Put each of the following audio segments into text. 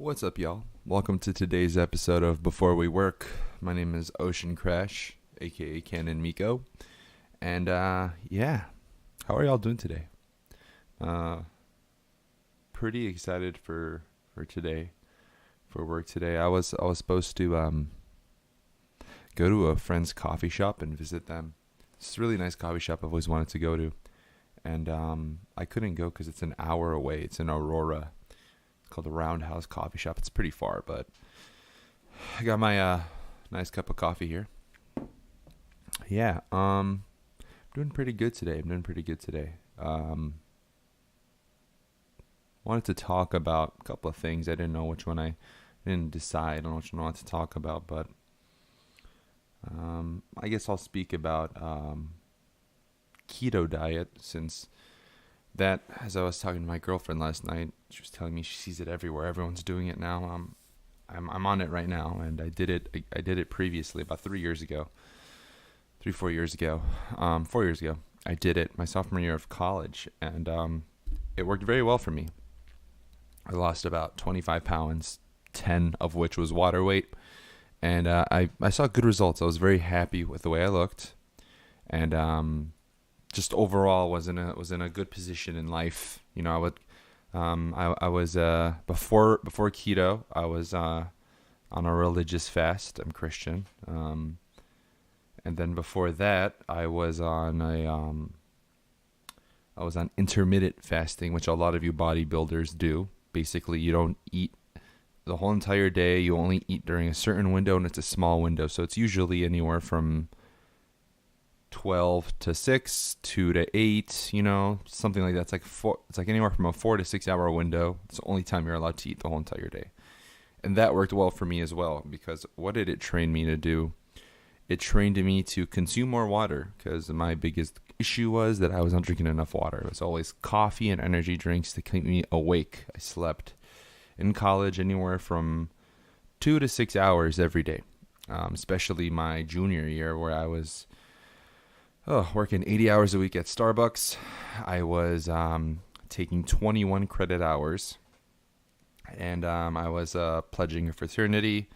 What's up, y'all? Welcome to today's episode of Before We Work. My name is Ocean Crash, aka Canon Mikho, and how are y'all doing today? Pretty excited for today, for work today. I was supposed to go to a friend's coffee shop and visit them. It's a really nice coffee shop I've always wanted to go to, and I couldn't go because it's an hour away. It's in Aurora. Called the Roundhouse Coffee Shop. It's pretty far, but I got my nice cup of coffee here. Doing pretty good today. Wanted to talk about a couple of things. I didn't know which one I didn't decide on which one I wanted to talk about, but I guess I'll speak about Keto Diet, since that, as I was talking to my girlfriend last night, she was telling me she sees it everywhere. Everyone's doing it now. I'm on it right now, and I did it previously about 4 years ago. I did it my sophomore year of college, and it worked very well for me. I lost about 25 pounds, 10 of which was water weight, and I saw good results. I was very happy with the way I looked, and just overall was in a good position in life. You know, I was before keto, I was on a religious fast. I'm Christian, and then before that, I was on intermittent fasting, which a lot of you bodybuilders do. Basically, you don't eat the whole entire day. You only eat during a certain window, and it's a small window, so it's usually anywhere from 12 to 6, 2 to 8, something like that. It's like anywhere from a 4 to 6 hour window. It's the only time you're allowed to eat the whole entire day. And that worked well for me as well, because what did it train me to do? It trained me to consume more water, because my biggest issue was that I wasn't drinking enough water. It was always coffee and energy drinks to keep me awake. I slept in college anywhere from 2 to 6 hours every day, especially my junior year, where I was working 80 hours a week at Starbucks. I was taking 21 credit hours, and I was pledging a fraternity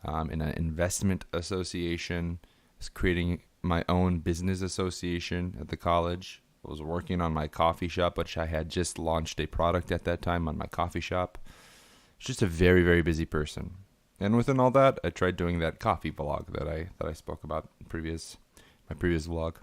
in an investment association. I was creating my own business association at the college. I was working on my coffee shop, which I had just launched a product at that time on my coffee shop. It's just a very, very busy person. And within all that, I tried doing that coffee vlog that I spoke about in my previous vlog.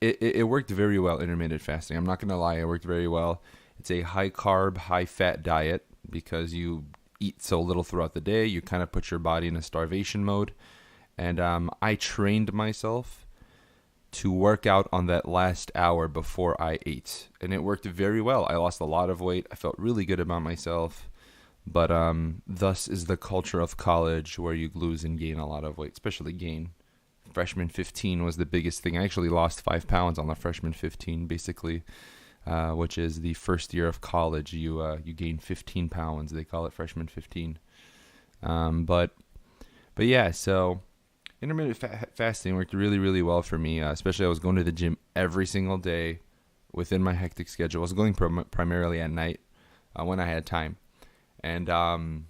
It worked very well, intermittent fasting. I'm not going to lie, it worked very well. It's a high carb, high fat diet, because you eat so little throughout the day. You kind of put your body in a starvation mode. And I trained myself to work out on that last hour before I ate. And it worked very well. I lost a lot of weight. I felt really good about myself. But thus is the culture of college, where you lose and gain a lot of weight, especially gain. Freshman 15 was the biggest thing. I actually lost 5 pounds on the freshman 15, basically, which is the first year of college. You gain 15 pounds. They call it freshman 15. But yeah, so intermittent fasting worked really, really well for me. Especially I was going to the gym every single day within my hectic schedule. I was going primarily at night when I had time. And I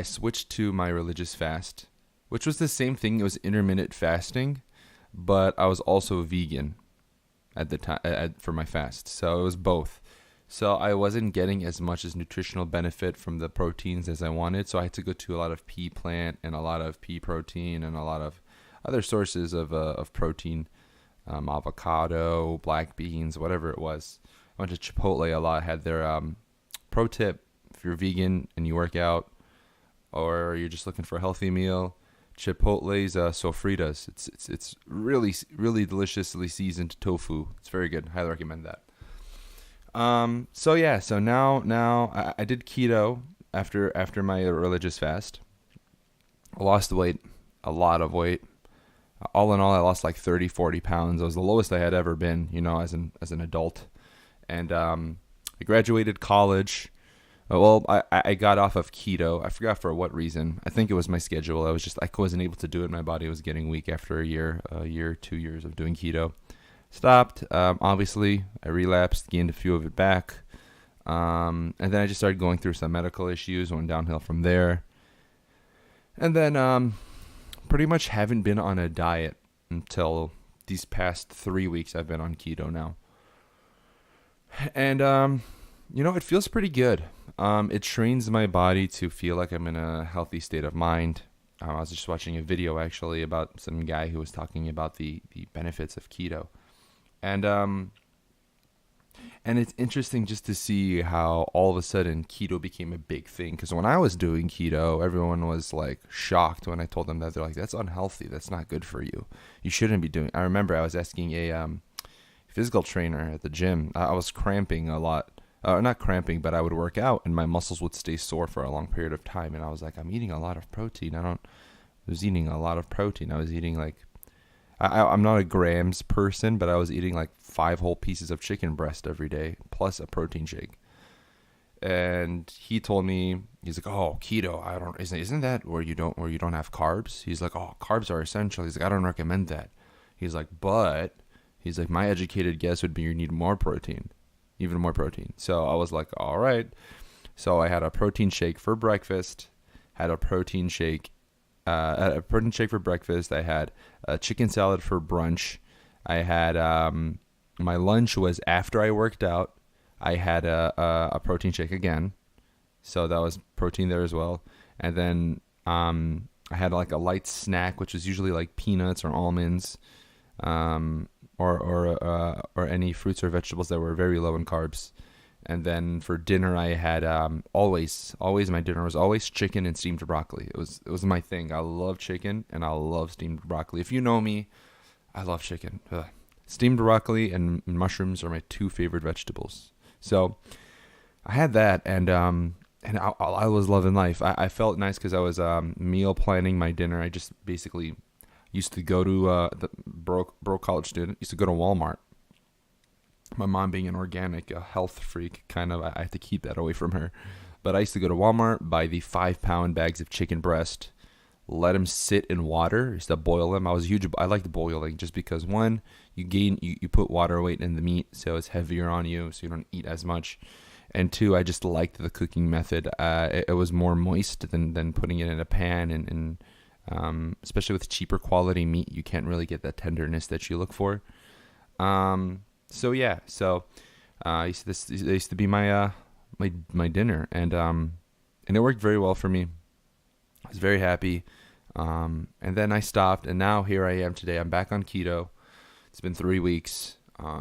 switched to my religious fast, which was the same thing. It was intermittent fasting, but I was also vegan at the time for my fast. So it was both. So I wasn't getting as much as nutritional benefit from the proteins as I wanted. So I had to go to a lot of pea plant and a lot of pea protein and a lot of other sources of protein, avocado, black beans, whatever it was. I went to Chipotle a lot. Had their pro tip: if you're vegan and you work out, or you're just looking for a healthy meal, Chipotle's sofritas. It's really, really deliciously seasoned tofu. It's very good. Highly recommend that. So now I did keto after my religious fast. I lost weight, a lot of weight. All in all, I lost like 30, 40 pounds. It was the lowest I had ever been, as an adult. And I graduated college. I got off of keto. I forgot for what reason. I think it was my schedule. I wasn't able to do it. My body was getting weak after a year, 2 years of doing keto. Stopped. Obviously, I relapsed, gained a few of it back. And then I just started going through some medical issues, went downhill from there. And then pretty much haven't been on a diet until these past 3 weeks. I've been on keto now. And, it feels pretty good. It trains my body to feel like I'm in a healthy state of mind. I was just watching a video actually about some guy who was talking about the benefits of keto. And it's interesting just to see how all of a sudden keto became a big thing. Because when I was doing keto, everyone was like shocked when I told them that. They're like, "That's unhealthy. That's not good for you. You shouldn't be doing." I remember I was asking a physical trainer at the gym. I was cramping a lot. Not cramping, but I would work out and my muscles would stay sore for a long period of time. And I was like, I'm eating a lot of protein. I was eating a lot of protein. I was eating like, I'm not a grams person, but I was eating like 5 whole pieces of chicken breast every day, plus a protein shake. And he told me, he's like, "Oh, keto, isn't that where you don't have carbs?" He's like, "Oh, carbs are essential." He's like, "I don't recommend that." He's like, my educated guess would be you need more protein, even more protein. So I was like, all right. So I had a protein shake for breakfast, had a protein shake for breakfast. I had a chicken salad for brunch. I had my lunch was after I worked out. I had a protein shake again, so that was protein there as well. And then I had like a light snack, which was usually like peanuts or almonds, or any fruits or vegetables that were very low in carbs. And then for dinner, I had always my dinner was always chicken and steamed broccoli. It was my thing. I love chicken and I love steamed broccoli. If you know me, I love chicken. Ugh. Steamed broccoli and mushrooms are my 2 favorite vegetables. So I had that, and I was loving life. I felt nice because I was meal planning my dinner. I just basically used to go to the broke college student. Used to go to Walmart. My mom being an organic, a health freak, kind of, I had to keep that away from her. But I used to go to Walmart, buy the 5-pound bags of chicken breast, let them sit in water. I used to boil them. I liked boiling just because, one, you put water weight in the meat, so it's heavier on you, so you don't eat as much. And 2, I just liked the cooking method. It was more moist than putting it in a pan, and especially with cheaper quality meat, you can't really get that tenderness that you look for. So this used to be my dinner, and it worked very well for me. I was very happy, and then I stopped, and now here I am today. I'm back on keto. It's been 3 weeks.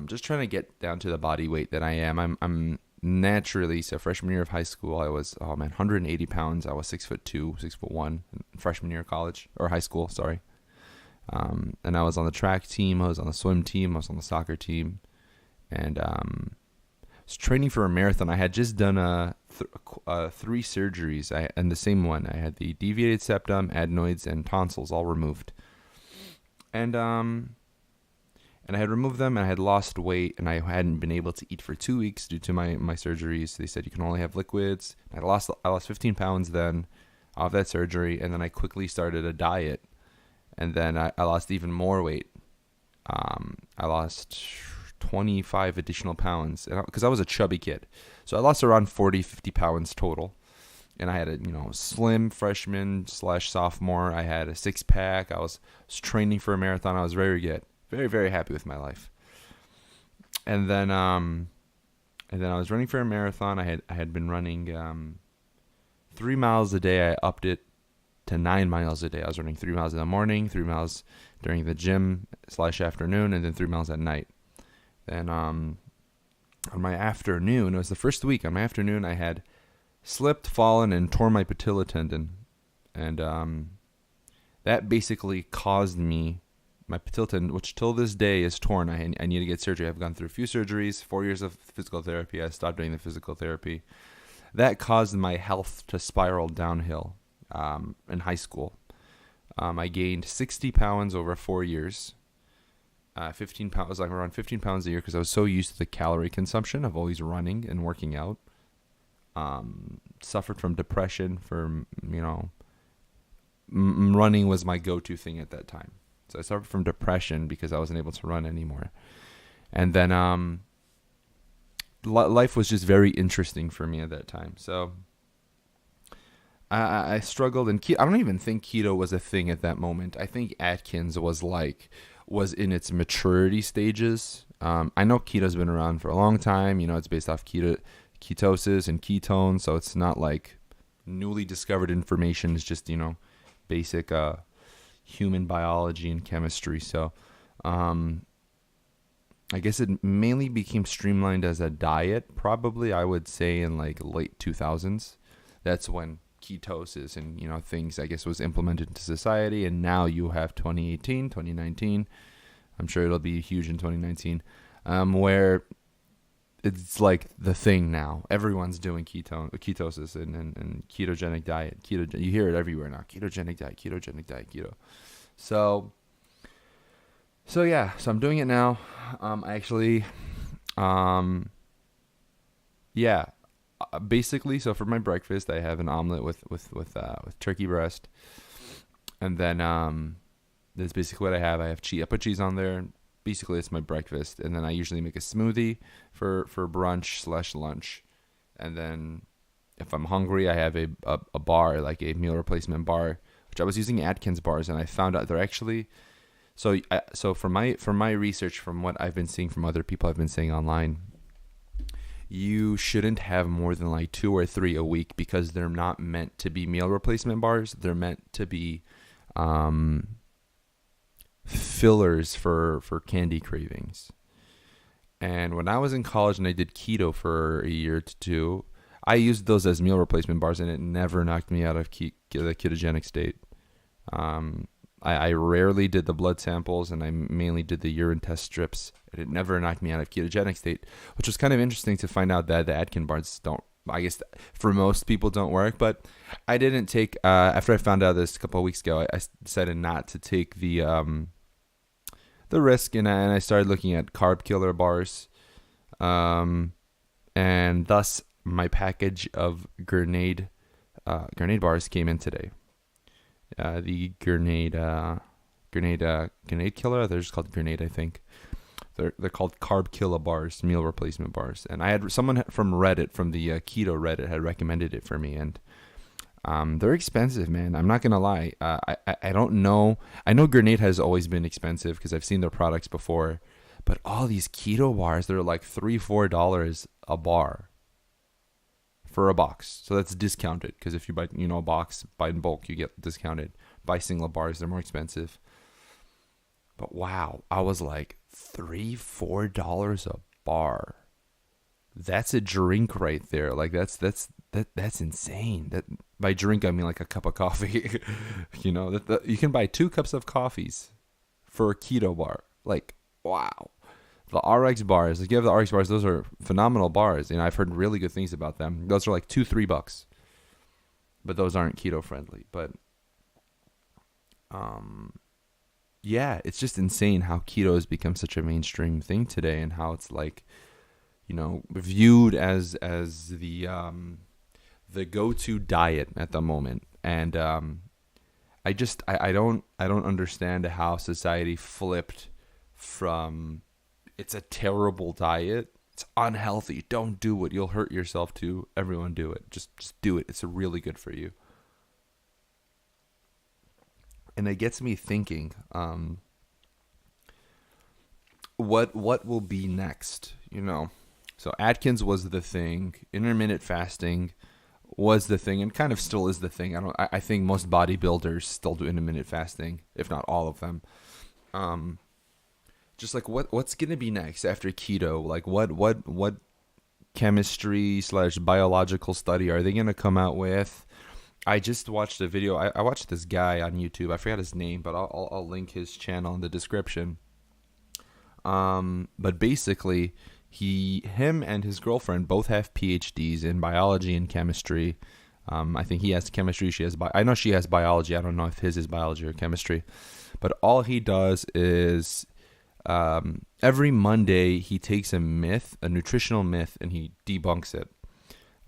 Just trying to get down to the body weight that I am. I'm naturally, so freshman year of high school, I was 180 pounds. I was 6'2", 6'1", freshman year of college or high school. Sorry. And I was on the track team. I was on the swim team. I was on the soccer team. And I was training for a marathon. I had just done 3 surgeries. And the same one. I had the deviated septum, adenoids, and tonsils all removed. And I had removed them, and I had lost weight, and I hadn't been able to eat for 2 weeks due to my surgeries. They said you can only have liquids. I lost 15 pounds then off that surgery, and then I quickly started a diet. And then I lost even more weight. I lost 25 additional pounds because I was a chubby kid. So I lost around 50 pounds total. And I had a slim freshman / sophomore. I had a 6-pack. I was training for a marathon. I was very good. Very, very happy with my life. And then I was running for a marathon. I had been running 3 miles a day. I upped it to 9 miles a day. I was running 3 miles in the morning, 3 miles during the gym / afternoon, and then 3 miles at night. Then on my afternoon, it was the first week. On my afternoon, I had slipped, fallen, and tore my patella tendon, and that basically caused me my patella tendon, which till this day is torn. I need to get surgery. I've gone through a few surgeries, 4 years of physical therapy. I stopped doing the physical therapy. That caused my health to spiral downhill. In high school, I gained 60 pounds over 4 years. 15 pounds, like around 15 pounds a year, because I was so used to the calorie consumption of always running and working out. Suffered from depression. Running was my go-to thing at that time. So I suffered from depression because I wasn't able to run anymore. And then life was just very interesting for me at that time. So I struggled, and I don't even think keto was a thing at that moment. I think Atkins was in its maturity stages. I know keto's been around for a long time. It's based off ketosis and ketones, so it's not like newly discovered information. It's just basic human biology and chemistry. So I guess it mainly became streamlined as a diet, probably, I would say, in like late 2000s. That's when ketosis and things, I guess, was implemented into society. And now you have 2018, 2019. I'm sure it'll be huge in 2019, where it's like the thing now. Everyone's doing ketosis and ketogenic diet. You hear it everywhere now. Ketogenic diet, keto. So yeah, so I'm doing it now. Basically, so for my breakfast, I have an omelet with turkey breast, and then that's basically what I have. I put cheese on there. Basically, it's my breakfast, and then I usually make a smoothie for brunch/lunch, and then if I'm hungry, I have a bar, like a meal replacement bar, which I was using Atkins bars, and I found out they're actually so for my research, from what I've been seeing from other people I've been saying online, you shouldn't have more than like 2 or 3 a week, because they're not meant to be meal replacement bars. They're meant to be fillers for candy cravings. And when I was in college and I did keto for a year to 2, I used those as meal replacement bars, and it never knocked me out of the ketogenic state. I rarely did the blood samples, and I mainly did the urine test strips, and it never knocked me out of ketogenic state, which was kind of interesting to find out that the Atkins bars don't, I guess for most people, don't work. But I didn't take, after I found out this a couple of weeks ago, I decided not to take the risk, and I started looking at carb killer bars, and thus my package of grenade bars came in today. The grenade killer. They're just called grenade, I think. They're called carb killer bars, meal replacement bars. And I had someone from Reddit, from the keto Reddit, had recommended it for me, and they're expensive, man. I'm not gonna lie. I don't know. I know grenade has always been expensive because I've seen their products before, but all these keto bars, they're like $3-4 a bar. For a box. So that's discounted, because if you buy a box, buy in bulk, you get discounted. Buy single bars, they're more expensive. But wow, I was like, $3-4 a bar. That's a drink right there. Like that's insane. That, by drink I mean like a cup of coffee. You can buy 2 cups of coffees for a keto bar. Like, wow. The RX bars, if you have the RX bars, those are phenomenal bars. I've heard really good things about them. Those are like $2-3, but those aren't keto friendly. But yeah, it's just insane how keto has become such a mainstream thing today, and how it's like, viewed as the go-to diet at the moment. And I don't understand how society flipped from, it's a terrible diet, it's unhealthy, don't do it, you'll hurt yourself, to everyone do it. Just do it. It's really good for you. And it gets me thinking, what will be next? So Atkins was the thing, intermittent fasting was the thing, and kind of still is the thing. I think most bodybuilders still do intermittent fasting, if not all of them. Just like what's gonna be next after keto? Like what chemistry / biological study are they gonna come out with? I just watched a video. I watched this guy on YouTube. I forgot his name, but I'll link his channel in the description. But basically, him and his girlfriend both have PhDs in biology and chemistry. I think he has chemistry. I know she has biology. I don't know if his is biology or chemistry. But all he does is, every Monday he takes a nutritional myth, and he debunks it.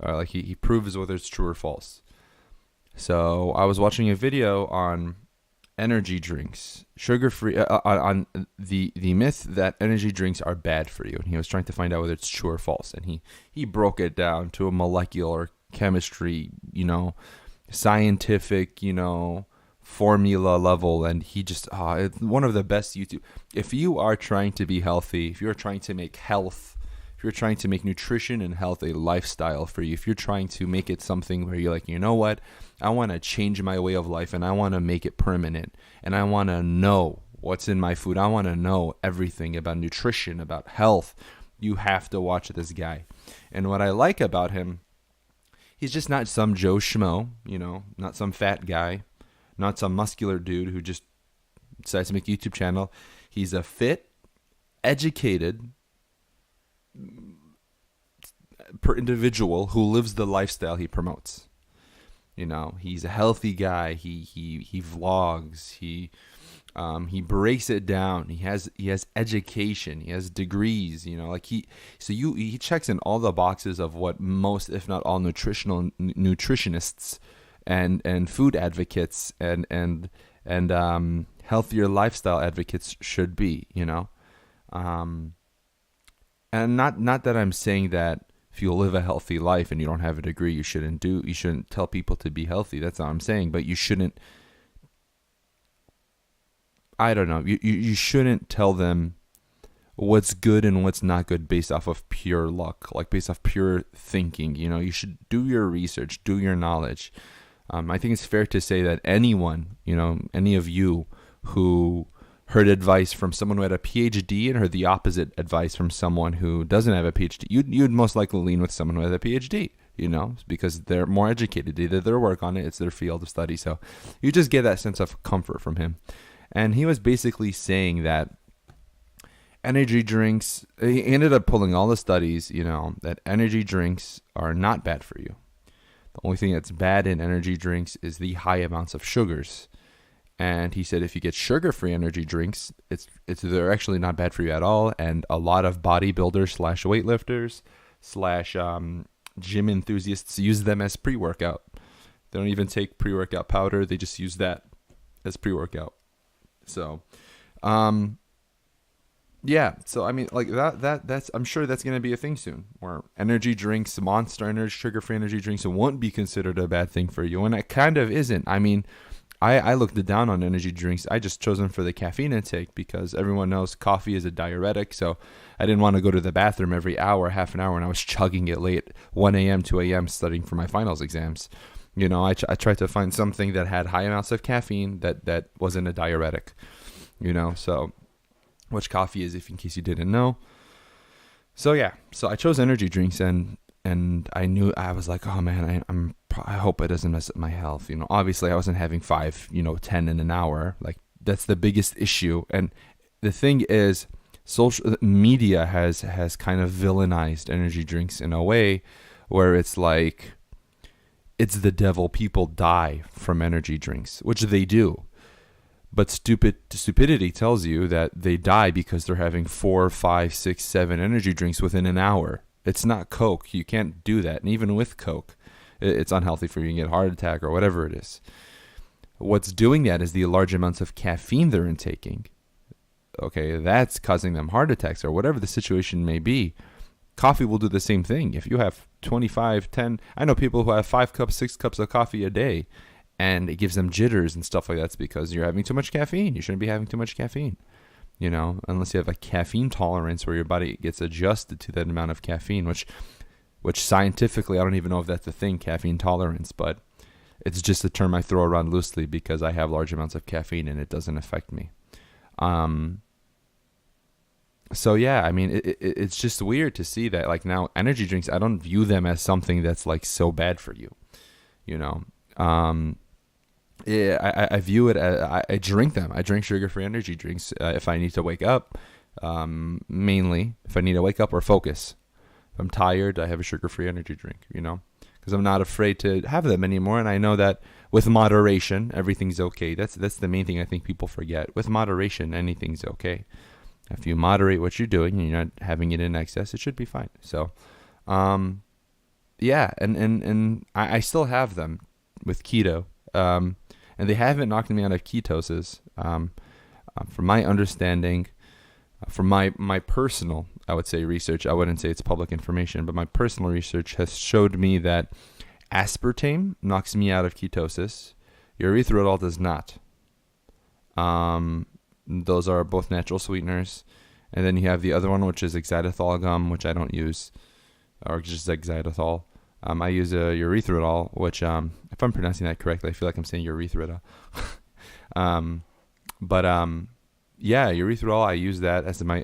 Like he proves whether it's true or false. So I was watching a video on energy drinks, sugar free, on the myth that energy drinks are bad for you, and he was trying to find out whether it's true or false, and he broke it down to a molecular chemistry, scientific, formula level, and he just it's one of the best YouTube. If you are trying to be healthy, if you're trying to make health, if you're trying to make nutrition and health a lifestyle for you, if you're trying to make it something where you're like, you know what, I want to change my way of life and I want to make it permanent, and I want to know what's in my food, I want to know everything about nutrition, about health, you have to watch this guy. And what I like about him, he's just not some Joe Schmo, not some fat guy, not some muscular dude who just decides to make a YouTube channel. He's a fit, educated individual who lives the lifestyle he promotes. He's a healthy guy. He vlogs. He breaks it down. He has education. He has degrees. He checks in all the boxes of what most, if not all, nutritionists and food advocates and healthier lifestyle advocates should be. And not that I'm saying that if you live a healthy life and you don't have a degree, you shouldn't tell people to be healthy. That's all I'm saying. But you shouldn't, I don't know, you shouldn't tell them what's good and what's not good based off of pure luck, like based off pure thinking. You should do your research, do your knowledge. I think it's fair to say that anyone, any of you who heard advice from someone who had a PhD and heard the opposite advice from someone who doesn't have a PhD, you'd most likely lean with someone who has a PhD, because they're more educated. They did their work on it. It's their field of study. So you just get that sense of comfort from him. And he was basically saying that energy drinks, he ended up pulling all the studies, that energy drinks are not bad for you. The only thing that's bad in energy drinks is the high amounts of sugars. And he said if you get sugar-free energy drinks, they're actually not bad for you at all. And a lot of bodybuilders / weightlifters / gym enthusiasts use them as pre-workout. They don't even take pre-workout powder. They just use that as pre-workout. So, yeah. So, I mean, like that's I'm sure that's going to be a thing soon, where energy drinks, Monster Energy, sugar-free energy drinks won't be considered a bad thing for you. And it kind of isn't. I mean, I looked down on energy drinks. I just chose them for the caffeine intake because everyone knows coffee is a diuretic. So I didn't want to go to the bathroom every hour, half an hour, and I was chugging it late, 1 a.m., 2 a.m., studying for my finals exams. I tried to find something that had high amounts of caffeine that wasn't a diuretic, so which coffee is, if in case you didn't know. So yeah, so I chose energy drinks and I knew, I was like, oh man, I hope it doesn't mess up my health. Obviously I wasn't having 5, 10 in an hour. Like that's the biggest issue. And the thing is, social media has kind of villainized energy drinks in a way where it's like, it's the devil. People die from energy drinks, which they do. But stupidity tells you that they die because they're having 4, 5, 6, 7 energy drinks within an hour. It's not Coke. You can't do that. And even with Coke, it's unhealthy for you. You can get a heart attack or whatever it is. What's doing that is the large amounts of caffeine they're intaking. Okay, that's causing them heart attacks or whatever the situation may be. Coffee will do the same thing. If you have 25, 10, I know people who have 5 cups, 6 cups of coffee a day, and it gives them jitters and stuff like that. It's because you're having too much caffeine. You shouldn't be having too much caffeine, unless you have a caffeine tolerance where your body gets adjusted to that amount of caffeine, which scientifically, I don't even know if that's a thing, caffeine tolerance, but it's just a term I throw around loosely because I have large amounts of caffeine and it doesn't affect me. So yeah, I mean, it's just weird to see that, like, now energy drinks, I don't view them as something that's like so bad for you, Yeah, I view it as, I drink them. I drink sugar-free energy drinks if I need to wake up, mainly if I need to wake up or focus. If I'm tired, I have a sugar-free energy drink, because I'm not afraid to have them anymore. And I know that with moderation, everything's okay. That's the main thing I think people forget. With moderation, anything's okay. If you moderate what you're doing and you're not having it in excess, it should be fine. So, yeah, and I still have them with keto. and they haven't knocked me out of ketosis. From my understanding, from my personal, I would say, research, I wouldn't say it's public information, but my personal research has showed me that aspartame knocks me out of ketosis. Erythritol does not. Those are both natural sweeteners. And then you have the other one, which is xylitol gum, which I don't use, or just xylitol. I use a erythritol, which, if I'm pronouncing that correctly, I feel like I'm saying urethra. Yeah, erythritol, I use that as my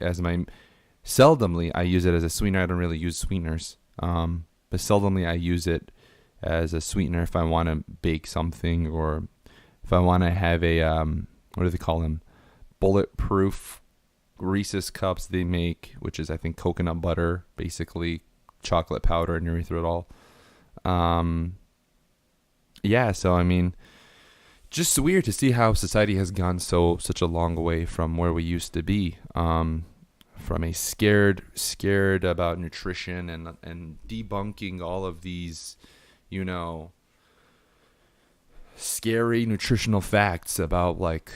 seldomly I use it as a sweetener. I don't really use sweeteners, but seldomly I use it as a sweetener if I want to bake something, or if I want to have a what do they call them, bulletproof Reese's cups they make, which is I think coconut butter, basically chocolate powder and erythritol. Yeah, so I mean, just weird to see how society has gone such a long way from where we used to be. From a scared about nutrition and debunking all of these, scary nutritional facts about like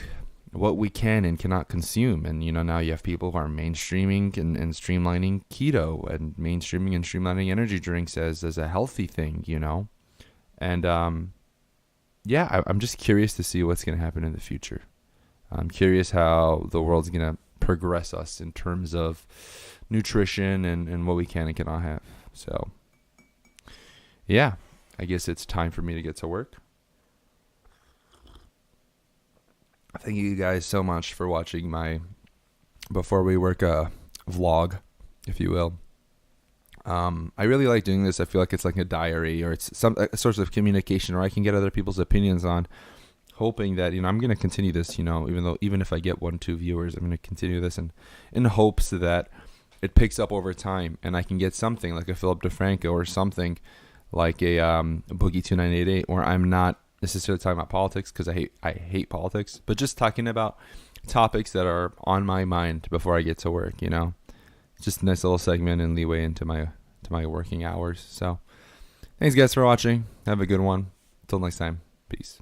what we can and cannot consume. And now you have people who are mainstreaming and streamlining keto, and mainstreaming and streamlining energy drinks as a healthy thing, and yeah, I'm just curious to see what's going to happen in the future. I'm curious how the world's going to progress us in terms of nutrition and what we can and cannot have. So yeah, I guess it's time for me to get to work. Thank you guys so much for watching my Before We Work vlog, if you will. I really like doing this. I feel like it's like a diary, or it's a source of communication where I can get other people's opinions on, hoping that, I'm going to continue this, even if I get 1-2 viewers, I'm going to continue this in hopes that it picks up over time and I can get something like a Philip DeFranco or something like a Boogie 2988, where I'm not necessarily talking about politics, because I hate politics, but just talking about topics that are on my mind before I get to work, Just a nice little segment and leeway into my working hours. So thanks guys for watching. Have a good one. Until next time. Peace.